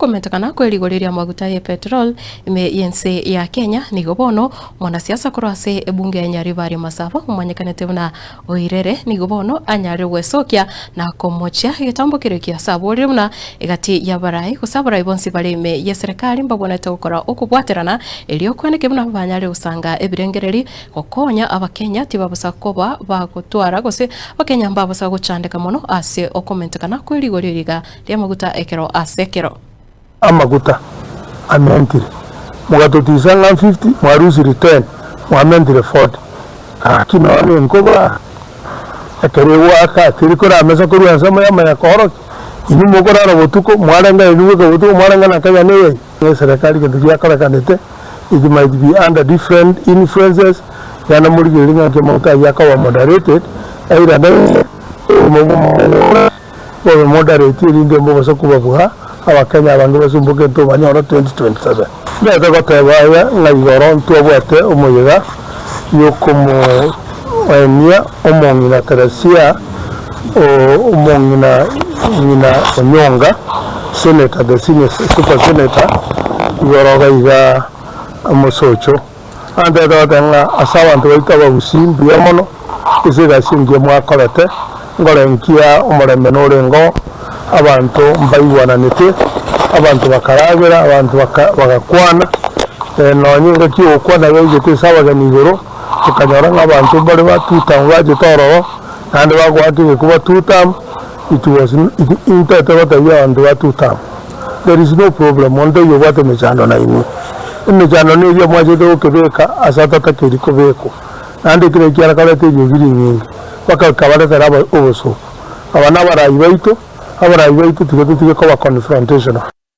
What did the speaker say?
okomentekana kwerigoreria maguta ya petrol yense ya Kenya nigo bono mwanasiasa kurase ebunge ya Nyaribari Masaba umanyekanete na oirere nigo bono anyare gwesokia na komocha gitambo kirekia sabori muna igati ya barai kusabara ibonsi bareme ya serikali mbabonete gukora okubwaterana elio kweneke muna banyare usanga ebirengereri kokonya abakenya tibabusa koba bagutwara gose bakenya mbabusa gucandeka mono ase okomentekana kwerigoreria ria maguta ekero asekero amaguta amentire mugatotisa nga 50 mwarusi return mwamentire 40 akino ane nkoba ekerewa aka tirikora amesa kuri ansama ya mayakoro inu mukora na botuko mwarenga inu ko botuko mwarenga na kanya newe serikali ketuya kala kanete it might be under different influences yana muri gelinga ke mota yakawa moderated aira na moderate inde mbo basokuba buha abakenya abantu basumbuke to banyora 2027 ndetse gotebaya ngayigoro ntobwate umuyiga yokomo enia omongina Teresia omongina Onyonga senator the senior super senator yoroga iga amosocho ande dotanga asabantu baitaba busimbi yamono isiga singe mwakorete ngorenkia omoreme norengo abantu mbayibwananite abantu bakarabira abantu bagakwana nonyinga kiokwana begete sabagani igoro tukanyora nk'abantu bari batutam bagitororo kandi bagwatije kuba tutam it was intete batabiye abantu batutam. There is no problem onde yobate mechano na imu imechano ni yo mwajede okebeka asatata kiriko beko nandi kire kyara kalete yobiri nyingi bakakabara taraba oboso abana barayi baito tuge ko ba confrontation.